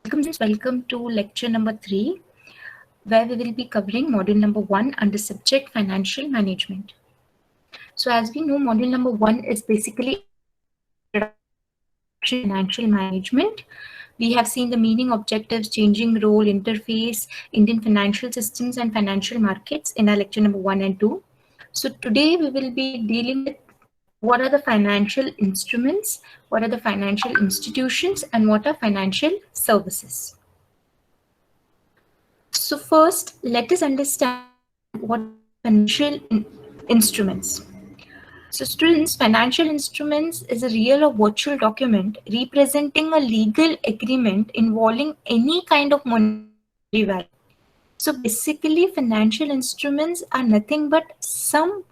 Welcome to lecture number 3, where we will be covering module number 1 under subject financial management. So as we know, module number 1 is basically financial management. We have seen the meaning, objectives, changing role, interface, Indian financial systems and financial markets in our lecture number 1 and 2. So today we will be dealing with what are the financial instruments, what are the financial institutions, and what are financial services. So first, let us understand what financial instruments. So students, financial instruments is a real or virtual document representing a legal agreement involving any kind of monetary value. So basically, financial instruments are nothing but some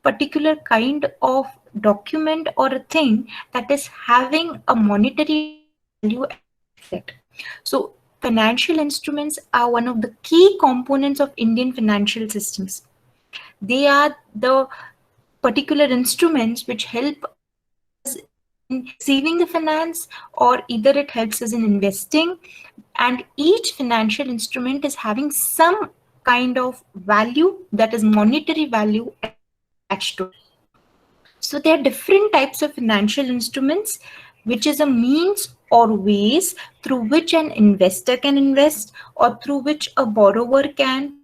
particular kind of document or a thing that is having a monetary value. So financial instruments are one of the key components of Indian financial systems. They are the particular instruments which help us in receiving the finance, or either it helps us in investing, and each financial instrument is having some kind of value, that is monetary value, attached to it. So there are different types of financial instruments, which is a means or ways through which an investor can invest, or through which a borrower can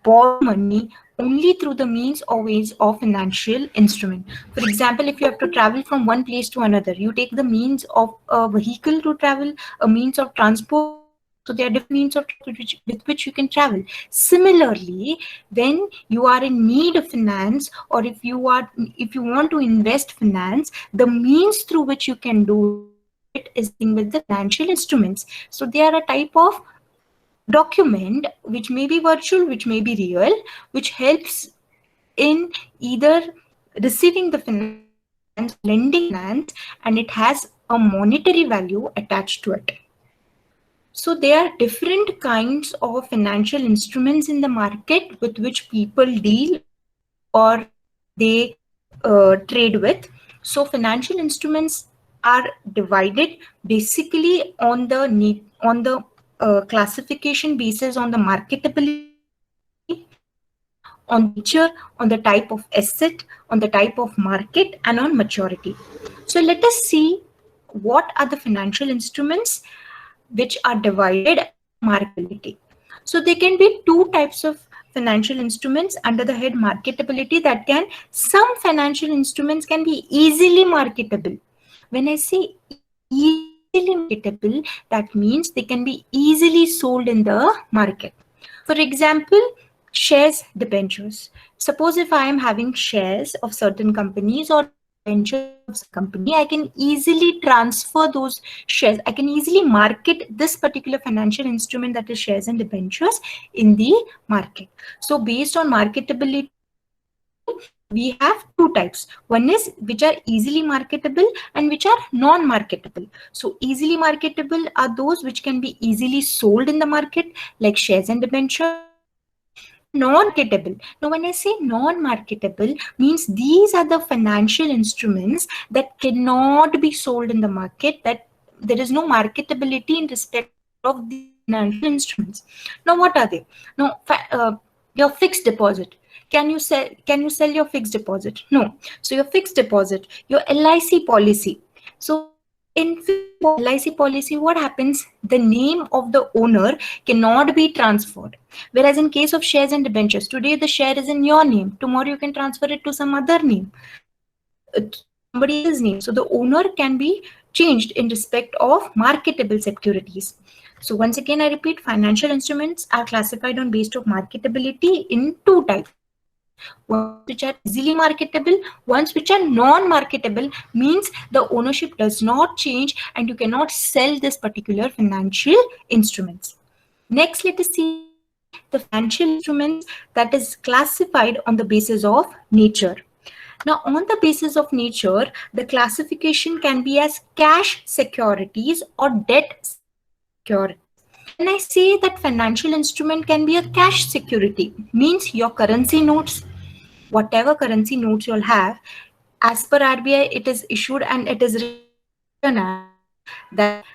borrow money only through the means or ways of financial instrument. For example, if you have to travel from one place to another, you take the means of a vehicle to travel, a means of transport. So there are different means of with which you can travel. Similarly, when you are in need of finance, or if you want to invest finance, the means through which you can do it is with the financial instruments. So they are a type of document which may be virtual, which may be real, which helps in either receiving the finance, lending finance, and it has a monetary value attached to it. So there are different kinds of financial instruments in the market with which people deal or they trade with. So financial instruments are divided basically on the classification basis on the marketability, on the nature, on the type of asset, on the type of market, and on maturity. So let us see what are the financial instruments which are divided marketability. So there can be two types of financial instruments under the head marketability. Some financial instruments can be easily marketable. When I say easily marketable, that means they can be easily sold in the market. For example, shares, debentures. Suppose if I am having shares of certain companies or debentures of company, I can easily transfer those shares. I can easily market this particular financial instrument, that is shares and debentures, in the market. So based on marketability, we have two types. One is which are easily marketable and which are non-marketable. So easily marketable are those which can be easily sold in the market, like shares and debentures. Non-marketable. Now, when I say non-marketable, means these are the financial instruments that cannot be sold in the market, that there is no marketability in respect of the financial instruments. Now, what are they? Now, your fixed deposit. Can you sell your fixed deposit? No. So your fixed deposit, your LIC policy. So in LIC policy, what happens? The name of the owner cannot be transferred. Whereas in case of shares and debentures, today the share is in your name. Tomorrow you can transfer it to some other name, somebody else's name. So the owner can be changed in respect of marketable securities. So once again, I repeat, financial instruments are classified on based of marketability in two types. Ones which are easily marketable, ones which are non-marketable, means the ownership does not change and you cannot sell this particular financial instruments. Next, let us see the financial instruments that is classified on the basis of nature. Now, on the basis of nature, the classification can be as cash securities or debt securities. When I say that financial instrument can be a cash security, means your currency notes, whatever currency notes you'll have, as per RBI, it is issued and it is written that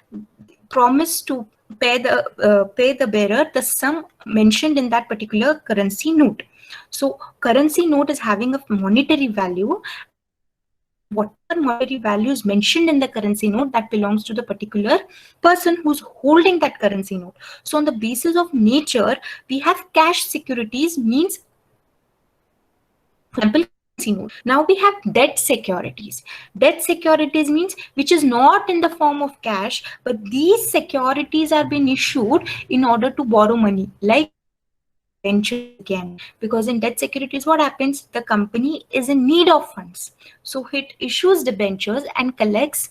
promise to pay the bearer the sum mentioned in that particular currency note. So currency note is having a monetary value, and whatever monetary value is mentioned in the currency note, that belongs to the particular person who's holding that currency note. So on the basis of nature, we have cash securities, means example currency note. Now we have debt securities. Debt securities means which is not in the form of cash, but these securities are being issued in order to borrow money, like debentures again. Because in debt securities, what happens? The company is in need of funds, so it issues debentures and collects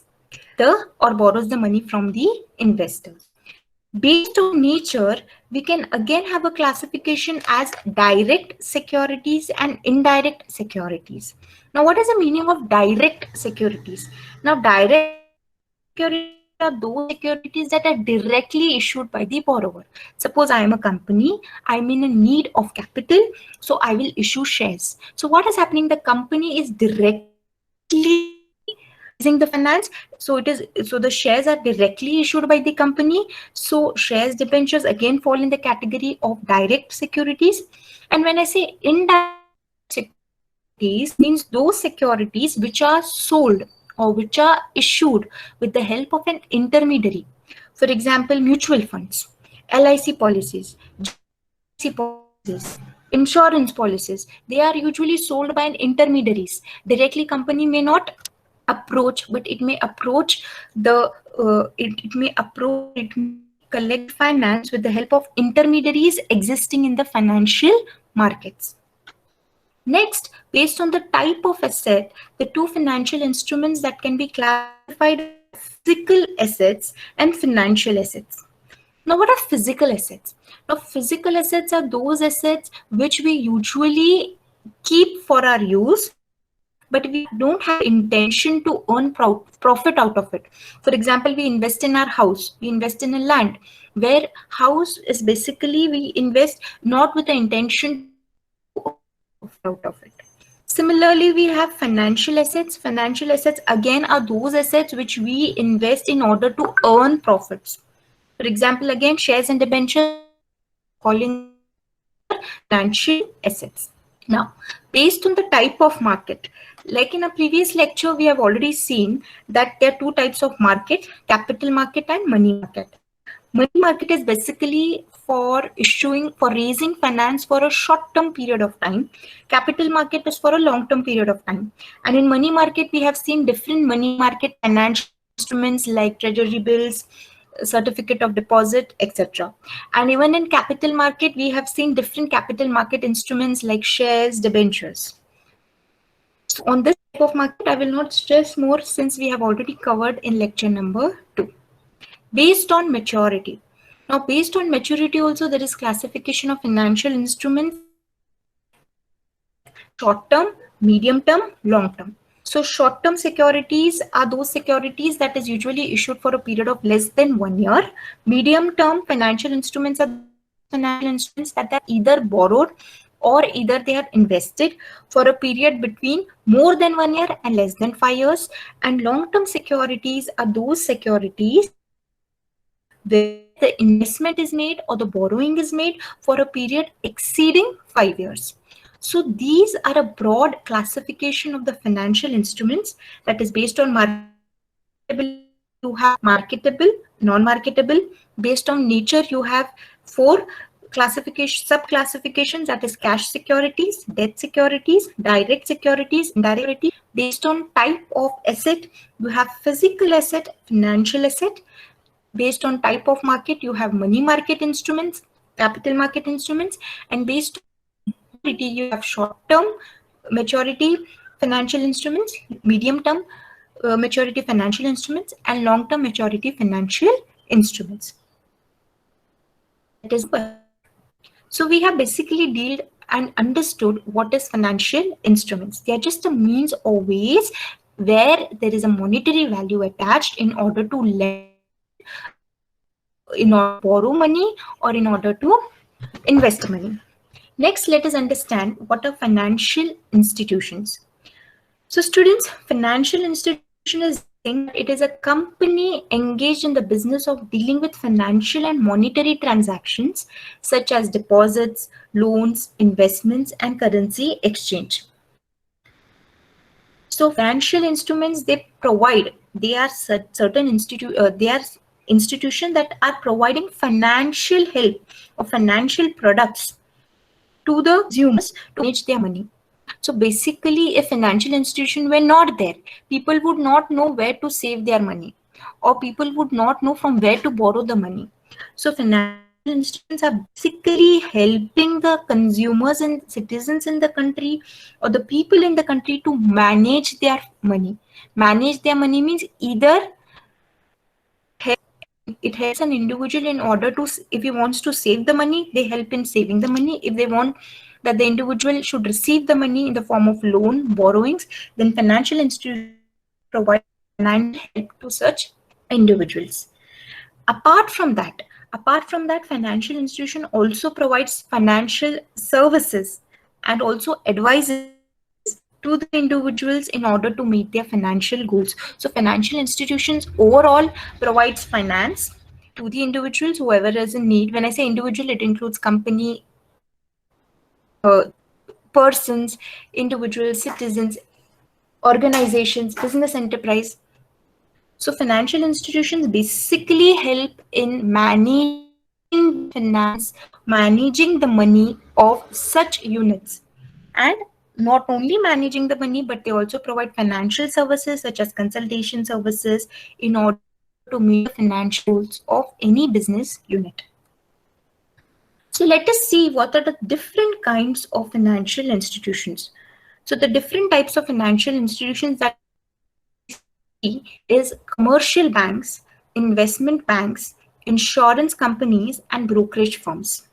the or borrows the money from the investors. Based on nature, we can again have a classification as direct securities and indirect securities. Now, what is the meaning of direct securities? Now, direct securities are those securities that are directly issued by the borrower. Suppose I am a company, I'm in a need of capital, so I will issue shares. So what is happening? The company is directly raising the finance, so the shares are directly issued by the company. So shares debentures again fall in the category of direct securities. And when I say indirect securities, means those securities which are sold or which are issued with the help of an intermediary. For example, mutual funds, LIC policies, policies, insurance policies, they are usually sold by an intermediaries. Directly company may not approach, but it may approach it may collect finance with the help of intermediaries existing in the financial markets. Next, based on the type of asset, the two financial instruments that can be classified are physical assets and financial assets. Now, what are physical assets? Now, physical assets are those assets which we usually keep for our use, but we don't have intention to earn profit out of it. For example, we invest in our house, we invest in a land, where house is basically we invest not with the intention to earn profit out of it. Similarly, we have financial assets. Financial assets again are those assets which we invest in order to earn profits. For example, again, shares and debentures, calling financial assets. Now, based on the type of market, like in a previous lecture, we have already seen that there are two types of market: capital market and money market. Money market is basically for raising finance for a short-term period of time. Capital market is for a long-term period of time. And in money market, we have seen different money market financial instruments like treasury bills, certificate of deposit, etc. And even in capital market, we have seen different capital market instruments like shares, debentures. So on this type of market, I will not stress more since we have already covered in lecture number 2. Based on maturity. Now, based on maturity also, there is classification of financial instruments like short-term, medium-term, long-term. So short-term securities are those securities that is usually issued for a period of less than 1 year. Medium-term financial instruments are financial instruments that are either borrowed or either they are invested for a period between more than 1 year and less than 5 years. And long-term securities are those securities where the investment is made or the borrowing is made for a period exceeding 5 years. So these are a broad classification of the financial instruments that is based on marketability. You have marketable, non-marketable. Based on nature, you have 4 sub-classifications, that is cash securities, debt securities, direct securities, indirect securities. Based on type of asset, you have physical asset, financial asset. Based on type of market, you have money market instruments, capital market instruments, and based on maturity, you have short-term maturity financial instruments, medium-term maturity financial instruments, and long-term maturity financial instruments. That is, so we have basically dealt and understood what is financial instruments. They are just a means or ways where there is a monetary value attached in order to lend, in order to borrow money, or in order to invest money. Next, let us understand what are financial institutions. So students, financial institution is a set of institutions that are established by the government or by the private sector in order to lend, in order to borrow money or in order to invest money. So, financial institution is a set of institutions that are established by the government or by the private sector in order to lend, in order to borrow money or in order to invest money. So students, financial institution think that it is a company engaged in the business of dealing with financial and monetary transactions such as deposits, loans, investments, and currency exchange. So financial instruments they provide, they are they are institutions that are providing financial help or financial products to the consumers to manage their money. So basically, if financial institutions were not there, people would not know where to save their money, or people would not know from where to borrow the money. So financial institutions are basically helping the consumers and citizens in the country or the people in the country to manage their money. Manage their money means either it helps an individual in order to, if he wants to save the money, they help in saving the money. If they want that the individual should receive the money in the form of loan borrowings, then financial institutions provide financial help to such individuals. Apart from that, financial institution also provides financial services and also advises to the individuals in order to meet their financial goals. So financial institutions overall provides finance to the individuals, whoever is in need. When I say individual, it includes company, uh, persons, individuals, citizens, organizations, business enterprise. So financial institutions basically help in managing the finance, managing the money of such units. And not only managing the money, but they also provide financial services such as consultation services in order to meet the financial goals of any business unit. So let us see what are the different kinds of financial institutions. So the different types of financial institutions that we see is commercial banks, investment banks, insurance companies, and brokerage firms.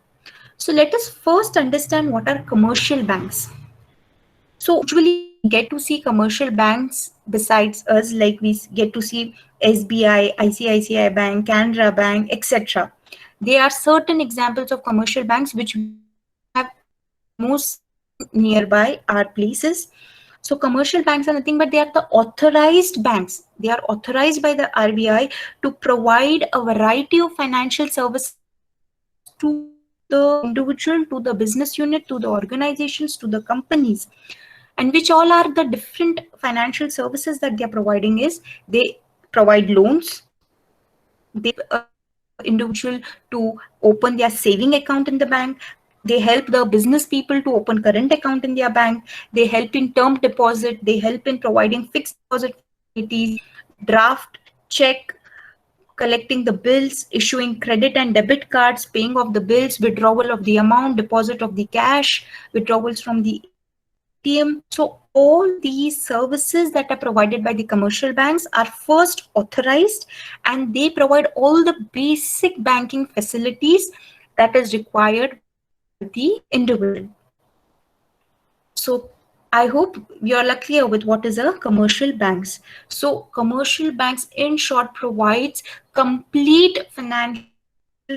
So let us first understand what are commercial banks. So usually we get to see commercial banks besides us, like we get to see SBI, ICICI Bank, Canara Bank, etc. There are certain examples of commercial banks which we have almost seen nearby our places. So commercial banks are nothing but they are the authorized banks. They are authorized by the RBI to provide a variety of financial services to the individual, to the business unit, to the organizations, to the companies. And which all are the different financial services that they are providing is they provide loans, they help the individual to open their saving account in the bank, they help the business people to open current account in their bank, they help in term deposit, they help in providing fixed deposit facilities, draft, check, collecting the bills, issuing credit and debit cards, paying off the bills, withdrawal of the amount, deposit of the cash, withdrawals from the ATM. So all these services that are provided by the commercial banks are first authorized, and they provide all the basic banking facilities that is required by the individual. So I hope you are clear with what is a commercial banks. So commercial banks in short provides complete financial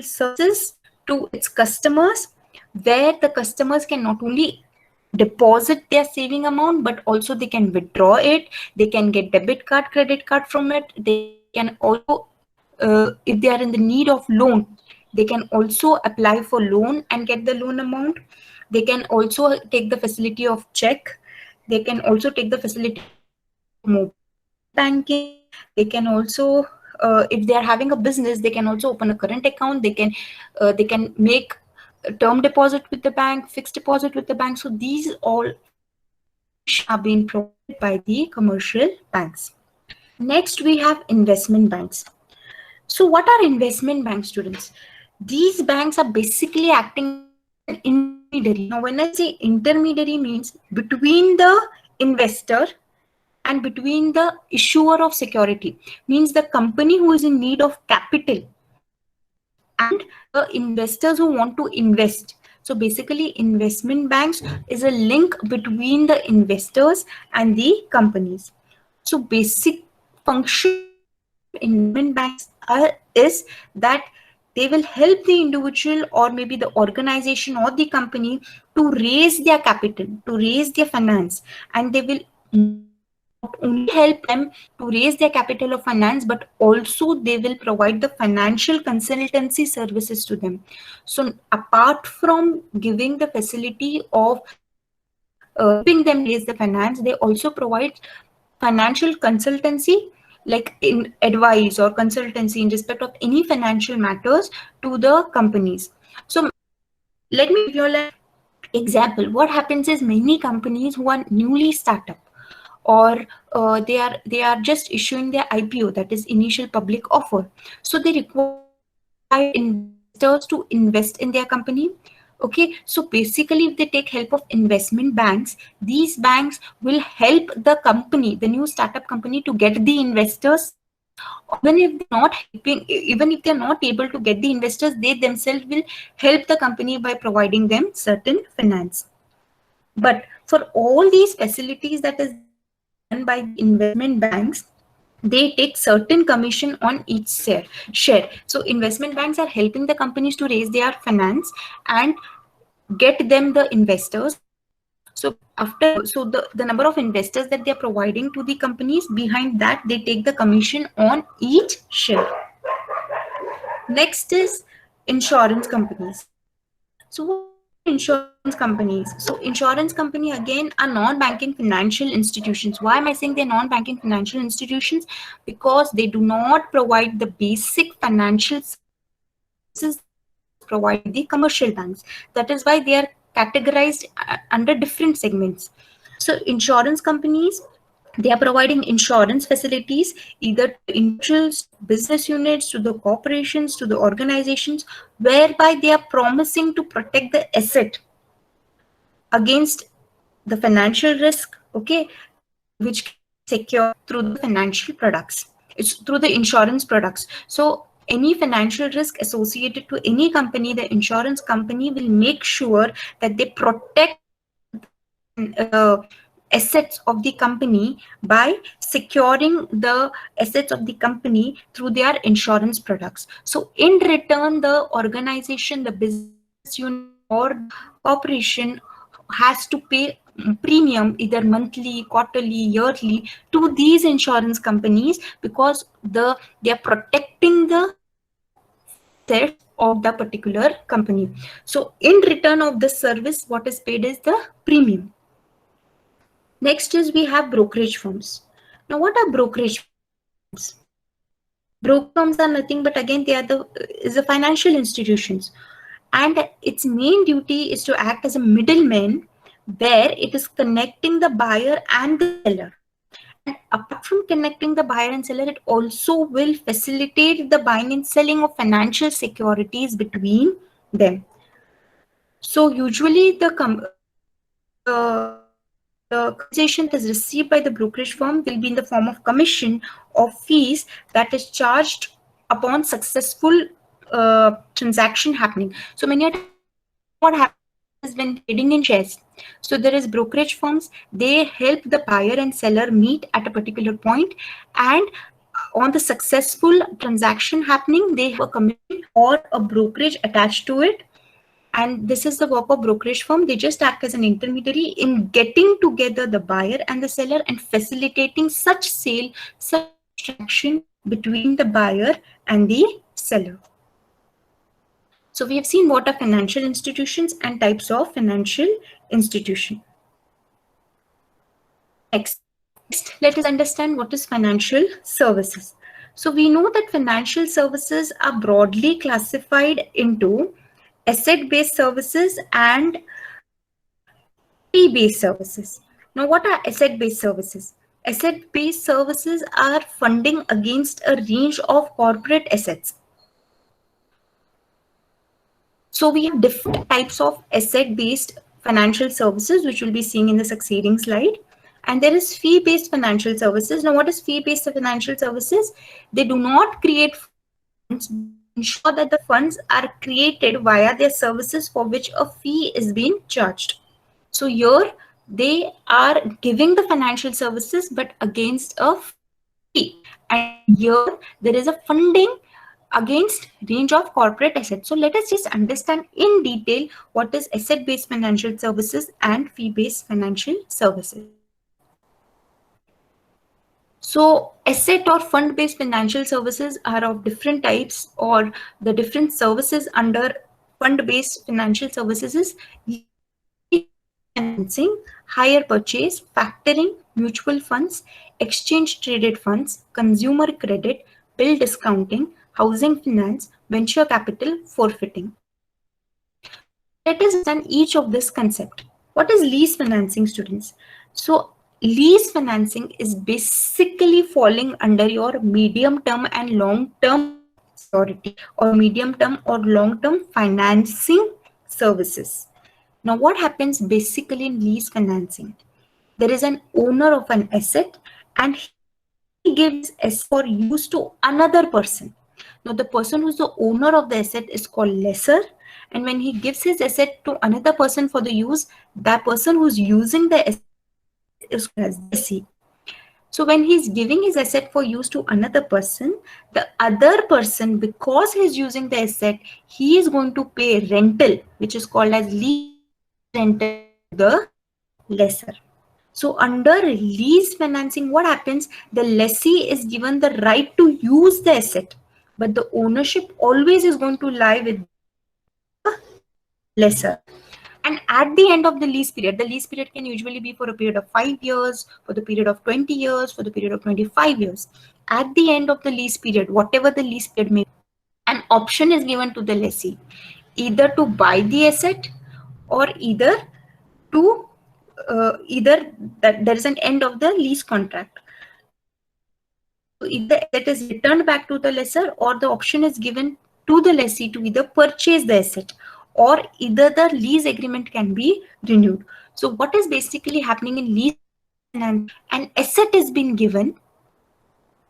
services to its customers, where the customers can not only deposit their saving amount, but also they can withdraw it, they can get debit card, credit card from it, they can also if they are in the need of loan, they can also apply for loan and get the loan amount. They can also take the facility of check, they can also take the facility of mobile banking, they can also if they are having a business, they can also open a current account, they can make a term deposit with the bank, fixed deposit with the bank. So these all facilities are being provided by the commercial banks. Next we have investment banks. So what are investment bank, students? These banks are basically acting as an intermediary. Now when I say intermediary means between the investor and between the issuer of security, means the company who is in need of capital and the investors who want to invest. So basically investment banks is a link between the investors and the companies. So basic function of investment banks is that they will help the individual or maybe the organization or the company to raise their capital, to raise their finance, and they will not only help them to raise their capital of finance, but also they will provide the financial consultancy services to them. So apart from giving the facility of helping them to raise the finance, they also provide financial consultancy, like in advice or consultancy in respect of any financial matters to the companies. So let me give you an example. What happens is many companies who are newly startup, or they are just issuing their IPO, that is initial public offer. So they require investors to invest in their company. Okay, so basically if they take help of investment banks, these banks will help the company, the new startup company, to get the investors. Or even if they're not helping, even if they're not able to get the investors, they themselves will help the company by providing them certain finance. But for all these facilities that is done by the investment banks, they take certain commission on each share. So investment banks are helping the companies to raise their finance and get them the investors. So the number of investors that they're providing to the companies, behind that they take the commission on each share. Next is insurance companies. So what are insurance companies? So insurance company again are non-banking financial institutions. Why am I saying they're non-banking financial institutions? Because they do not provide the basic financial services that is provided by the commercial banks. That is why they are categorized under different segments. So insurance companies, they are providing insurance facilities either to the individuals, to business units, to the corporations, to the organizations, whereby they are promising to protect the asset against the financial risk, okay, which can be secured through the financial products. It's through the insurance products. So any financial risk associated to any company, the insurance company will make sure that they protect the assets of the company by securing the assets of the company through their insurance products. So in return, the organization, the business unit, or the corporation has to pay premium either monthly, quarterly, yearly to these insurance companies, because they are protecting the assets of the particular company. So in return of this service, what is paid is the premium. Next is we have brokerage firms. Now, what are brokerage firms? Brokerage firms are nothing but again they are the financial institutions, and its main duty is to act as a middleman, where it is connecting the buyer and the seller. And apart from connecting the buyer and seller, it also will facilitate the buying and selling of financial securities between them. So usually the compensation that is received by the brokerage firm will be in the form of commission or fees that is charged upon successful transaction happening. So many a times what happens is when trading in shares, so there is brokerage firms, they help the buyer and seller meet at a particular point, and on the successful transaction happening, they have a commission or a brokerage attached to it. And this is the work of brokerage firm. They just act as an intermediary in getting together the buyer and the seller and facilitating such sale, such transaction between the buyer and the seller. So we have seen what are financial institutions and types of financial institution. Next, let us understand what is financial services. So we know that financial services are broadly classified into asset-based services and fee-based services. Now, what are asset-based services? Asset-based services are funding against a range of corporate assets. So we have different types of asset-based financial services, which we'll be seeing in the succeeding slide. And there is fee-based financial services. Now, what is fee-based financial services? They do not create funds, but they ensure that the funds are created via their services for which a fee is being charged. So here they are giving the financial services, but against a fee. And here there is a funding against range of corporate assets. So let us just understand in detail what is asset-based financial services and fee-based financial services. So asset or fund-based financial services are of different types, or the different services under fund-based financial services is lease financing, hire purchase, factoring, mutual funds, exchange traded funds, consumer credit, bill discounting, housing finance, venture capital, forfeiting. So let us understand each of this concept. What is lease financing, students? So lease financing is basically falling under your medium term and long term security, or medium term or long term financing services. Now what happens basically in lease financing? There is an owner of an asset and he gives asset for use to another person. Now the person who's the owner of the asset is called lessor, and when he gives his asset to another person for the use, that person who's using the asset is called as the lessee. So when he's giving his asset for use to another person, the other person, because he's using the asset, he is going to pay rental, which is called as lease rental, to the lessor. So under lease financing, what happens? The lessee is given the right to use the asset, but the ownership always is going to lie with the lessor. And at the end of the lease period can usually be for a period of 5 years, for the period of 20 years, for the period of 25 years. At the end of the lease period, whatever the lease period may be, an option is given to the lessee, either to buy the asset, or to either that there is an end of the lease contract. So either asset is returned back to the lessor, or the option is given to the lessee to either purchase the asset, or either the lease agreement can be renewed. So what is basically happening in lease finance? An asset is being given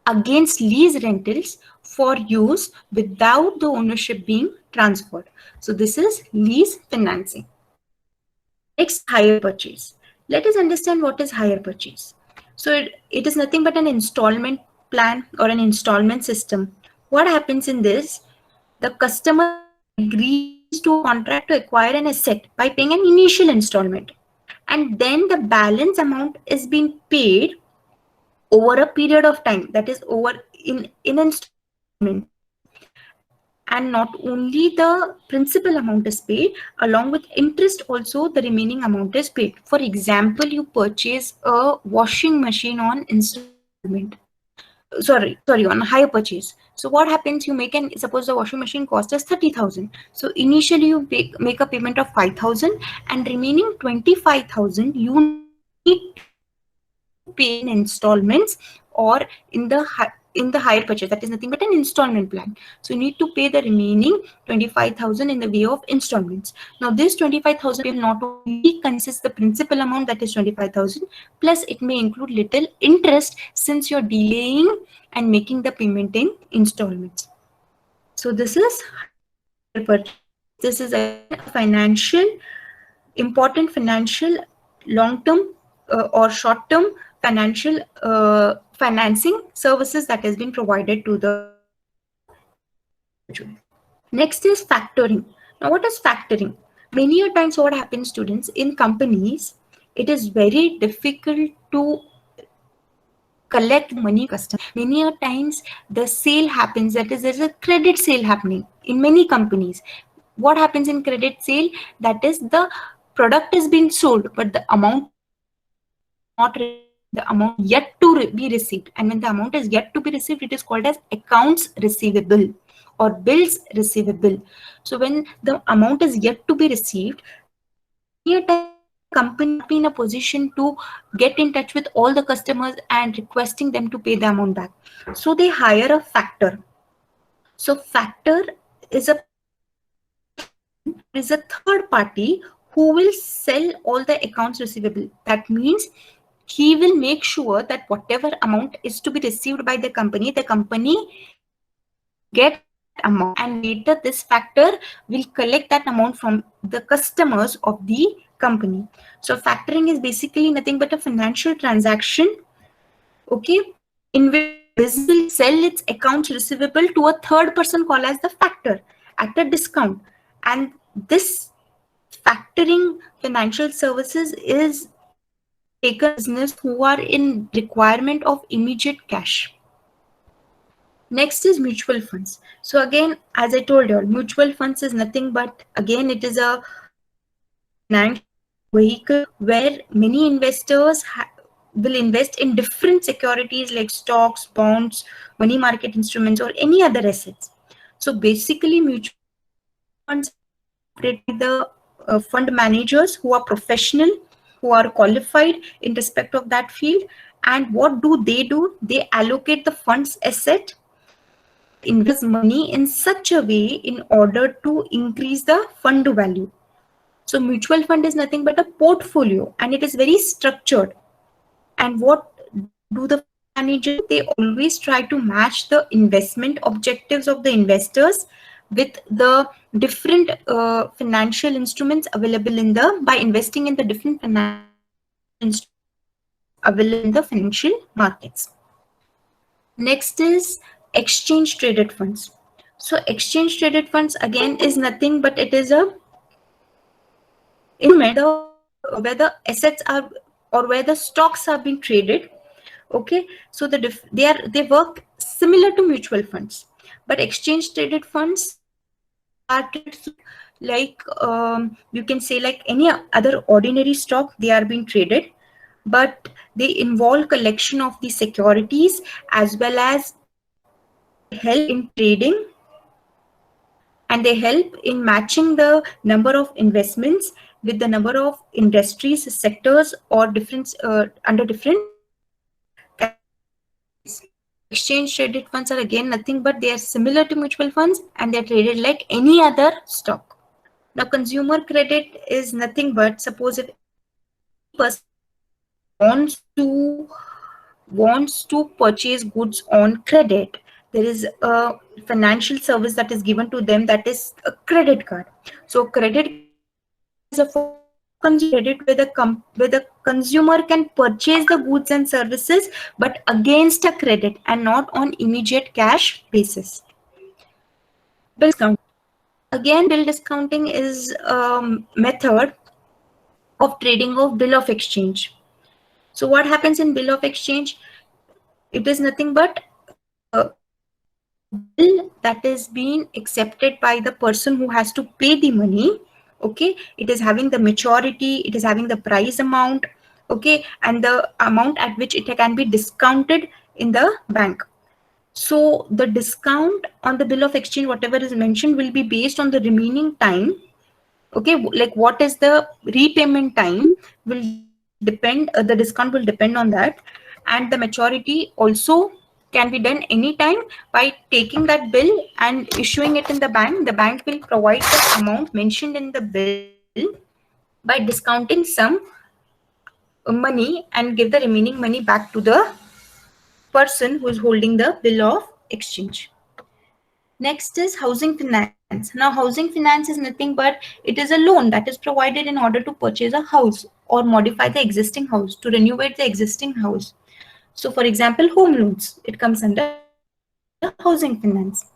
against lease rentals for use without the ownership being transferred. So this is lease financing. Next, hire purchase. Let us understand what is hire purchase. So it is nothing but an installment plan or an installment system. What happens in this? The customer agrees to a contract to acquire an asset by paying an initial installment, and then the balance amount is being paid over a period of time, that is over in installment. And not only the principal amount is paid, along with interest also the remaining amount is paid. For example, you purchase a washing machine on installment, sorry, on hire purchase. So what happens? You make an, suppose the washing machine cost us 30,000. So initially you make a payment of 5,000, and remaining 25,000 you need to pay in installments, or in the hire purchase, that is nothing but an installment plan. So you need to pay the remaining 25,000 in the way of installments. Now this 25,000 will not only consist the principal amount, that is 25,000, plus it may include little interest, since you're delaying and making the payment in installments. So this is hire purchase. This is again a important financial long-term or short-term financial financing services that has been provided to the individual. Next is factoring. Now what is factoring? Many a times what happens, students, in companies, it is very difficult to collect money customer. Many a times the sale happens, that is, there's a credit sale happening in many companies. What happens in credit sale? That is, the product is being sold, but the amount not the amount yet to be received. And when the amount is yet to be received, it is called as accounts receivable or bills receivable. So when the amount is yet to be received, many a time company be in a position to get in touch with all the customers and requesting them to pay the amount back. So they hire a factor. So factor is a third party who will sell all the accounts receivable. That means he will make sure that whatever amount is to be received by the company get amount, and later this factor will collect that amount from the customers of the company. So factoring is basically nothing but a financial transaction, okay, in which business will sell its accounts receivable to a third person called as the factor at a discount. And this factoring financial services is taken business who are in requirement of immediate cash. Next is mutual funds. So again, as I told you, mutual funds is nothing but, again, it is a financial vehicle where many investors will invest in different securities like stocks, bonds, money market instruments, or any other assets. So basically, mutual funds are operated by the fund managers who are professional, who are qualified in respect of that field. And what do? They allocate the fund's asset and invest money in such a way in order to increase the fund value. So mutual fund is nothing but a portfolio, and it is very structured. And what do the fund managers do? They always try to match the investment objectives of the investors with the different financial instruments available in the, by investing in the different financial instruments available in the financial markets. Next is exchange traded funds. So exchange traded funds again is nothing but it is a instrument where the assets are, or where the stocks are being traded. Okay, so they work similar to mutual funds, but exchange traded funds are treated you can say like any other ordinary stock. They are being traded, but they involve collection of the securities, as well as they help in trading, and they help in matching the number of investments with the number of industries, sectors, or different under different categories. So exchange traded funds are again nothing but they are similar to mutual funds, and they are traded like any other stock. Now consumer credit is nothing but, suppose if any person wants to purchase goods on credit, there is a financial service that is given to them, that is a credit card. So credit card is nothing but is a form of consumer credit where the consumer can purchase the goods and services, but against a credit and not on immediate cash basis. Bill discount. Again, bill discounting is a method of trading of bill of exchange. So what happens in bill of exchange? It is nothing but a bill that is being accepted by the person who has to pay the money. Okay, it is having the maturity, it is having the price amount, okay, and the amount at which it can be discounted in the bank. So the discount on the bill of exchange, whatever is mentioned, will be based on the remaining time. Okay, like what is the repayment time will depend, the discount will depend on that. And the maturity also can be done anytime by taking that bill and issuing it in the bank. The bank will provide the amount mentioned in the bill by discounting some money and give the remaining money back to the person who is holding the bill of exchange. Next is housing finance. Now, housing finance is nothing but it is a loan that is provided in order to purchase a house or modify the existing house, to renovate the existing house. So, for example, home loans, it comes under housing finance.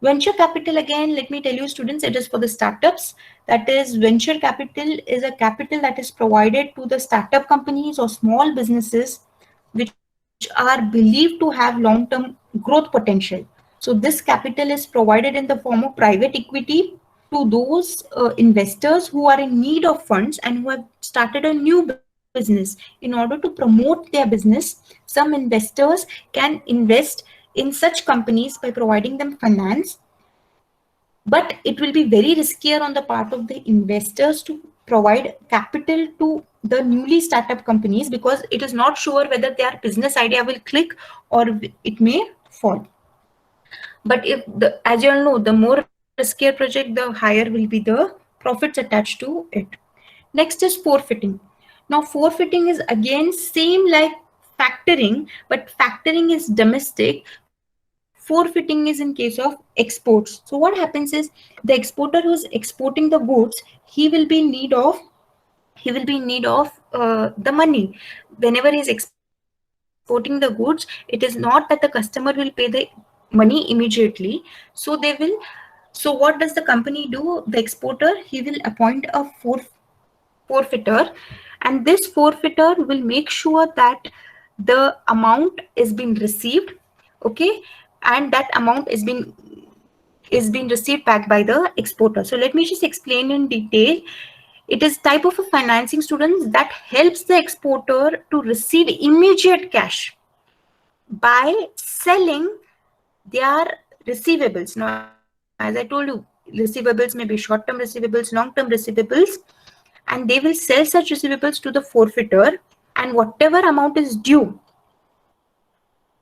Venture capital, again, let me tell you, students, it is for the startups. That is, venture capital is a capital that is provided to the startup companies or small businesses which are believed to have long-term growth potential. So this capital is provided in the form of private equity to those investors who are in need of funds and who have started a new business. In order to promote their business, some investors can invest in such companies by providing them finance, but it will be very riskier on the part of the investors to provide capital to the newly startup companies, because it is not sure whether their business idea will click or it may fall. But if the, as you all know, the more riskier project, the higher will be the profits attached to it. Next is forfeiting. Now forfeiting is again same like factoring, but factoring is domestic, forfeiting is in case of exports. So what happens is the exporter who's exporting the goods, he will be in need of, the money. Whenever he's exporting the goods, it is not that the customer will pay the money immediately. So they will, so what does the company do? The exporter, he will appoint a forfeiter, and and this forfeiture will make sure that the amount is being received, okay, and that amount is being received back by the exporter. So let me just explain in detail. It is type of a financing, students, that helps the exporter to receive immediate cash by selling their receivables. Now, as I told you, receivables may be short-term receivables, long-term receivables, and they will sell such receivables to the forfeiter, and whatever amount is due,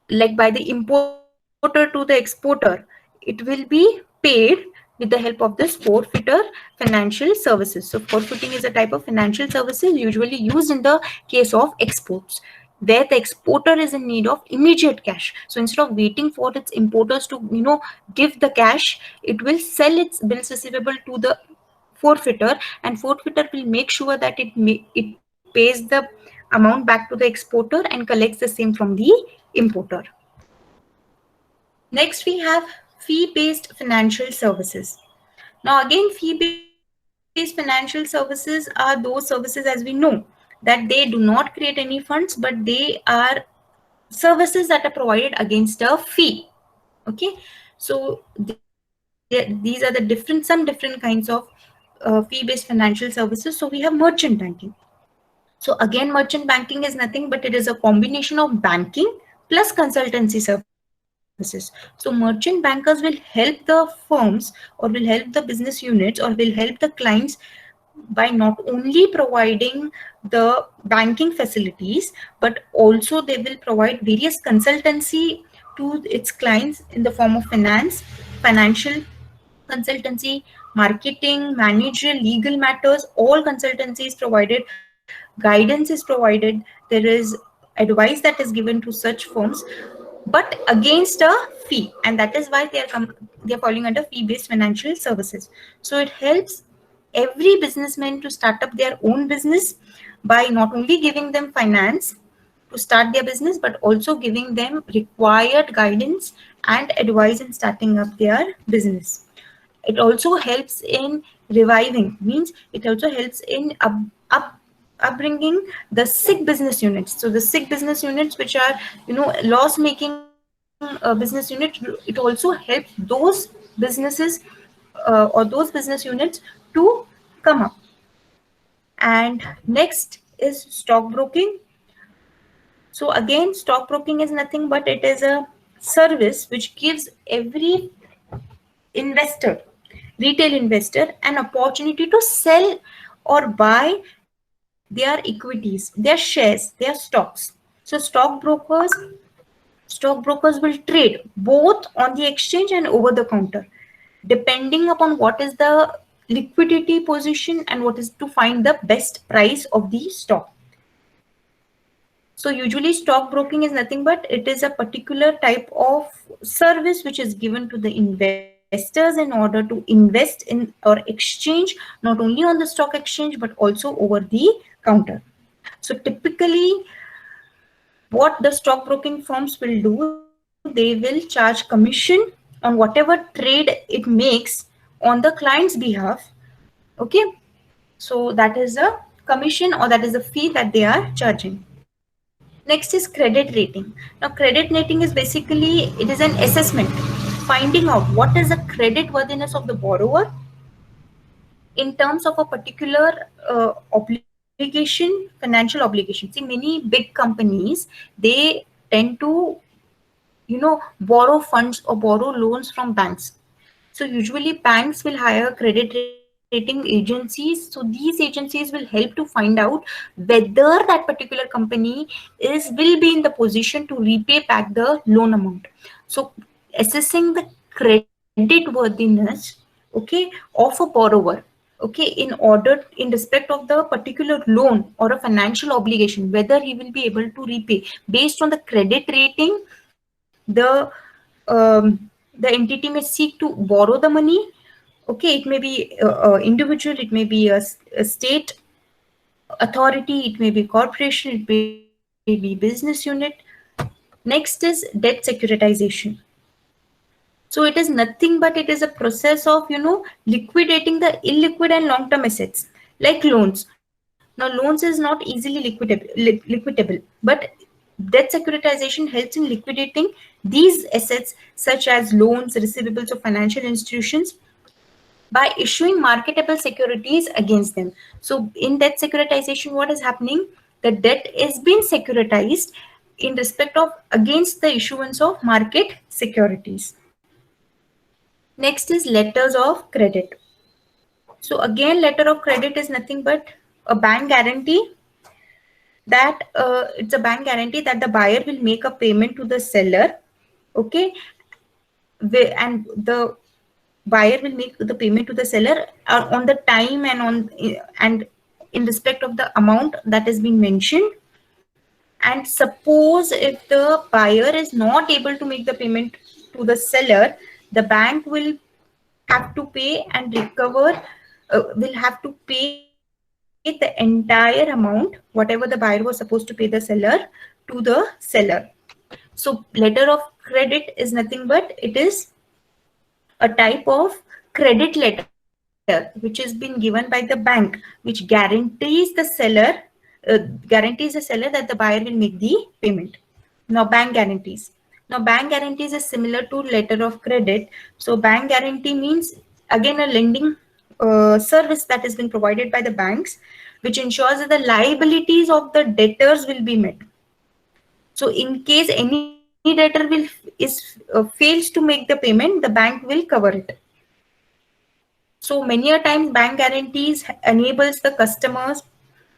like by the importer to the exporter, it will be paid with the help of this forfeiture financial services. So forfeiting is a type of financial services usually used in the case of exports, where the exporter is in need of immediate cash. So instead of waiting for its importers to give the cash, it will sell its bills receivable to the forfeiter, and forfeiter will make sure that it pays the amount back to the exporter and collects the same from the importer. Next, we have fee-based financial services. Now, again, fee-based financial services are those services, as we know, that they do not create any funds, but they are services that are provided against a fee. Okay, so these are the some different kinds of fee-based financial services. So we have merchant banking. So again, merchant banking is nothing but it is a combination of banking plus consultancy services. So merchant bankers will help the firms, or will help the business units, or will help the clients by not only providing the banking facilities, but also they will provide various consultancy to its clients in the form of finance, financial consultancy, marketing, managerial, legal matters. All consultancy is provided, guidance is provided, there is advice that is given to such firms, but against a fee, and that is why they are falling under fee based financial services. So it helps every businessman to start up their own business by not only giving them finance to start their business, but also giving them required guidance and advice in starting up their business. It also helps in reviving, means it also helps in upbringing the sick business units. So the sick business units, which are loss making business unit, it also helps those businesses or those business units to come up. And next is stockbroking. So again, stockbroking is nothing but it is a service which gives every investor, retail investor, an opportunity to sell or buy their equities, their shares, their stocks. So stockbrokers will trade both on the exchange and over the counter, depending upon what is the liquidity position and what is to find the best price of the stock. So usually stockbroking is nothing but it is a particular type of service which is given to the investors in order to invest in or exchange not only on the stock exchange but also over the counter. So typically what the stockbroking firms will do, they will charge commission on whatever trade it makes on the client's behalf. Okay, so that is a commission or that is a fee that they are charging. Next is credit rating. Now credit rating is basically, it is an assessment, finding out what is the credit worthiness of the borrower in terms of a particular obligation, financial obligation. See, many big companies, they tend to borrow funds or borrow loans from banks. So usually banks will hire credit rating agencies. So these agencies will help to find out whether that particular company will be in the position to repay back the loan amount. So assessing the credit worthiness, okay, of a borrower, okay, in respect of the particular loan or a financial obligation, whether he will be able to repay based on the credit rating. The entity may seek to borrow the money. Okay, it may be individual, it may be a state authority, it may be corporation, it may be business unit. Next is debt securitization. So it is nothing but it is a process of liquidating the illiquid and long term assets like loans. Now, loans is not easily liquidable, but debt securitization helps in liquidating these assets such as loans, receivables of financial institutions by issuing marketable securities against them. So in debt securitization, what is happening? The debt is being securitized in respect of against the issuance of market securities. Next is letters of credit. So again, letter of credit is nothing but a bank guarantee that it's a bank guarantee that the buyer will make a payment to the seller, okay, and the buyer will make the payment to the seller on the time and in respect of the amount that has been mentioned. And suppose if the buyer is not able to make the payment to the seller, the bank will have to pay and recover, will have to pay the entire amount, whatever the buyer was supposed to pay the seller, to the seller. So letter of credit is nothing but it is a type of credit letter which has been given by the bank, which guarantees the seller that the buyer will make the payment. Now, bank guarantees. Now, bank guarantees is similar to letter of credit. So, bank guarantee means again a lending service that has been provided by the banks, which ensures that the liabilities of the debtors will be met. So, in case any debtor fails to make the payment, the bank will cover it. So many a times bank guarantees enables the customers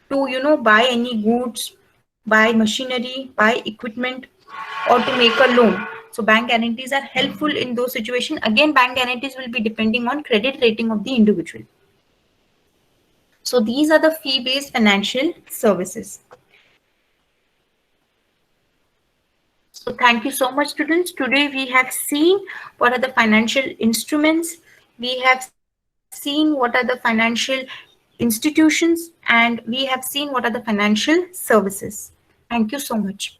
to buy any goods, buy machinery, buy equipment, or to make a loan. So bank guarantees are helpful in those situations. Again, bank guarantees will be depending on credit rating of the individual. So these are the fee-based financial services. So thank you so much, students. Today we have seen what are the financial instruments. We have seen what are the financial institutions, and we have seen what are the financial services. Thank you so much.